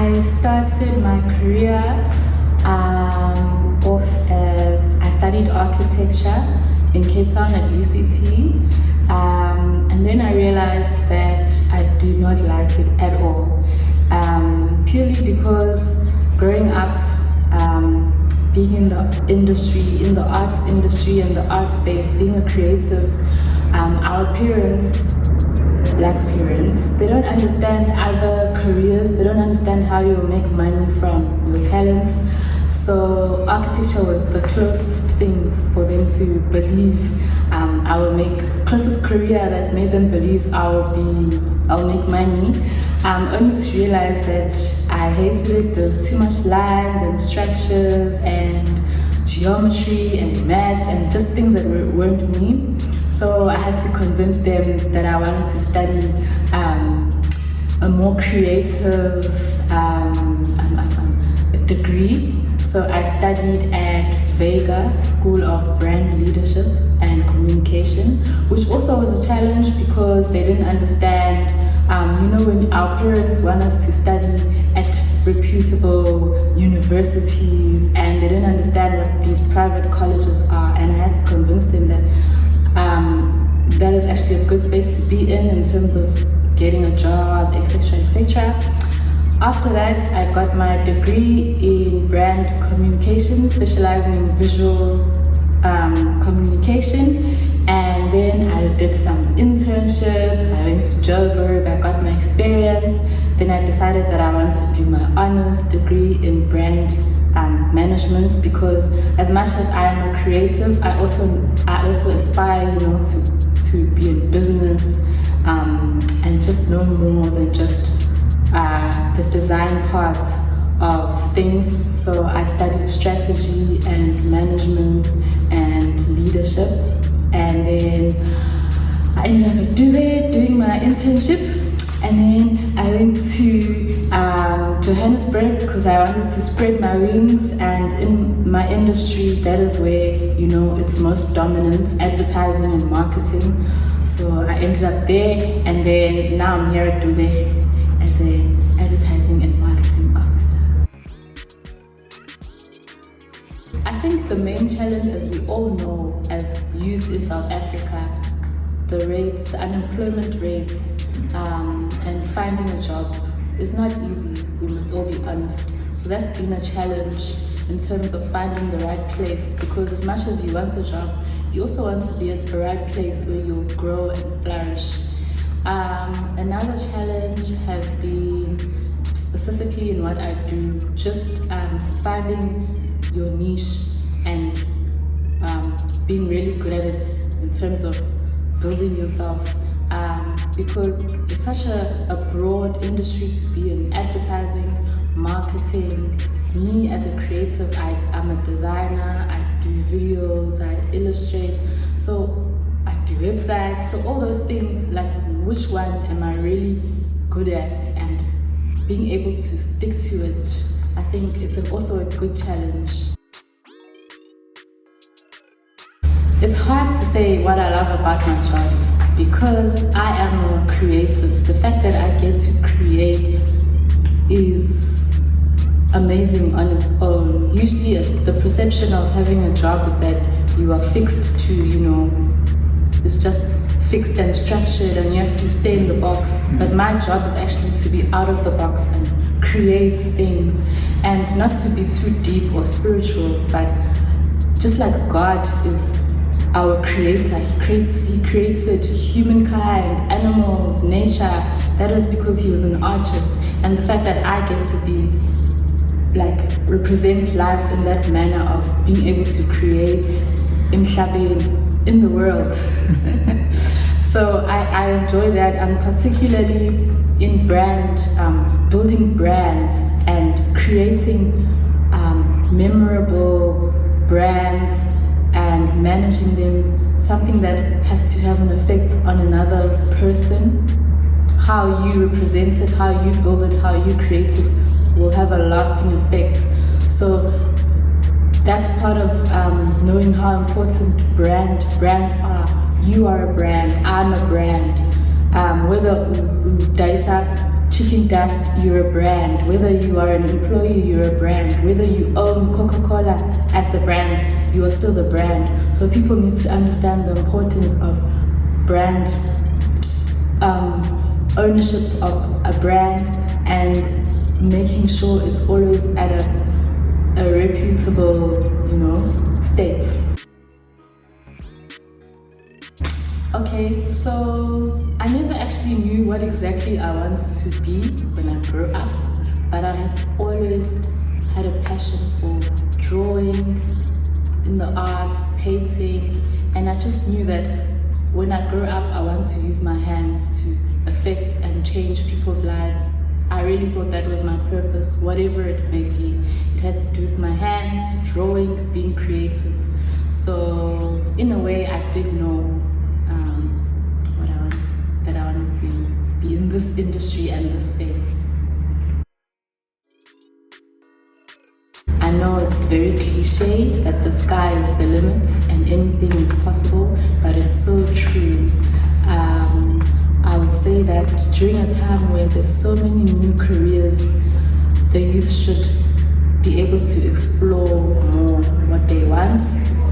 I started my career off as I studied architecture in Cape Town at UCT, and then I realized that I do not like it at all, purely because growing up, being in the industry, in the arts industry and the art space, being a creative, our parents, black parents, they don't understand other careers, they don't understand how you'll make money from your talents. So architecture was the closest thing for them to believe I will make, closest career that made them believe I'll make money, only to realize that I hated it. There was too much lines and structures and geometry and maths and just things that weren't me. So I had to convince them that I wanted to study a more creative degree. So I studied at Vega School of Brand Leadership and Communication, which also was a challenge because they didn't understand, when our parents want us to study at reputable universities, and they didn't understand what these private colleges are, and I had to convince them that that is actually a good space to be in terms of getting a job, etc., etc. After that, I got my degree in brand communication, specializing in visual communication, and then I did some internships. I went to Joburg, I got my experience. Then I decided that I want to do my honors degree in brand management, because as much as I am a creative, I also aspire, to be in business and just know more than just the design parts of things. So I studied strategy and management and leadership, and then I ended up at Dube doing my internship, and then I went to Johannesburg because I wanted to spread my wings, and in my industry that is where it's most dominant, advertising and marketing. So I ended up there, and then now I'm here at Dube as an advertising and marketing officer. I think the main challenge, as we all know as youth in South Africa, the rates, the unemployment rates, and finding a job is not easy, we must all be honest. So that's been a challenge in terms of finding the right place, because as much as you want a job, you also want to be at the right place where you'll grow and flourish. Another challenge has been, specifically in what I do, just finding your niche and being really good at it in terms of building yourself, because it's such a broad industry to be in: advertising, marketing. Me as a creative, I'm a designer, I do videos, I illustrate, so I do websites, so all those things, like which one am I really good at, and being able to stick to it, I think it's also a good challenge. It's hard to say what I love about my job, because I am a creative. The fact that I get to create is amazing on its own. Usually the perception of having a job is that you are fixed to, it's just fixed and structured and you have to stay in the box. But my job is actually to be out of the box and create things, and not to be too deep or spiritual, but just like God is our creator. He created humankind, animals, nature. That is because he was an artist, and the fact that I get to be represent life in that manner of being able to create in the world. So I enjoy that, and particularly in building brands and creating memorable brands and managing them, something that has to have an effect on another person. How you represent it, how you build it, how you create it will have a lasting effect. So that's part of knowing how important brands are. You are a brand, I'm a brand. Whether Daisa chicken dust, you're a brand. Whether you are an employee, you're a brand. Whether you own Coca-Cola as the brand, you are still the brand. So people need to understand the importance of brand, ownership of a brand, and making sure it's always at a reputable, state. Okay, so I never actually knew what exactly I want to be when I grow up, but I have always had a passion for drawing, in the arts, painting, and I just knew that when I grow up, I want to use my hands to affect and change people's lives. I really thought that was my purpose, whatever it may be. It had to do with my hands, drawing, being creative. So in a way, I did know that I wanted to be in this industry and this space. I know it's very cliche that the sky is the limit and anything is possible, but it's so true. I would say that during a time where there's so many new careers, the youth should be able to explore more what they want,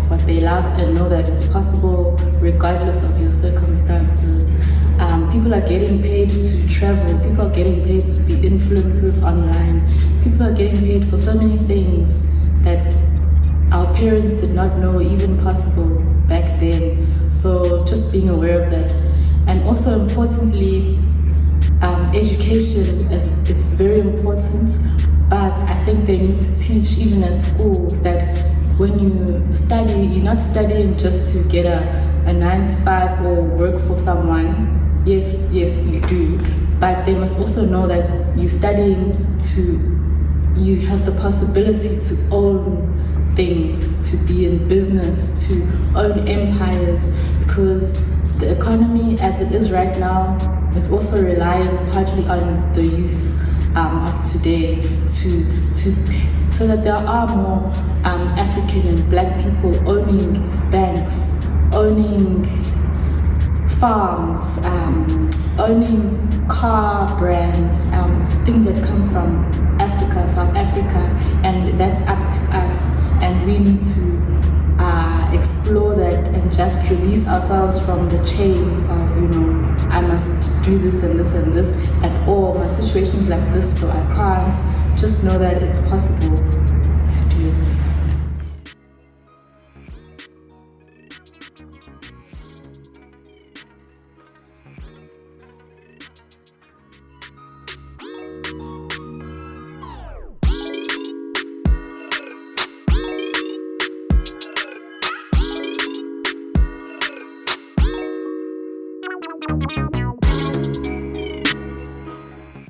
what they love, and know that it's possible regardless of your circumstances. People are getting paid to travel, people are getting paid to be influencers online, people are getting paid for so many things that our parents did not know even possible back then. So just being aware of that. And also importantly, education, it's very important, but I think they need to teach even at schools that when you study, you're not studying just to get a 9 to 5 or work for someone. Yes, you do, but they must also know that you're studying you have the possibility to own things, to be in business, to own empires, because the economy as it is right now is also relying partly on the youth of today so that there are more African and Black people owning banks, owning farms, owning car brands, things that come from Africa, South Africa, and that's up to us, and we need to explore that and just release ourselves from the chains of, I must do this and this and this, and my situation's like this, so I can't. Just know that it's possible to do it. Thank you.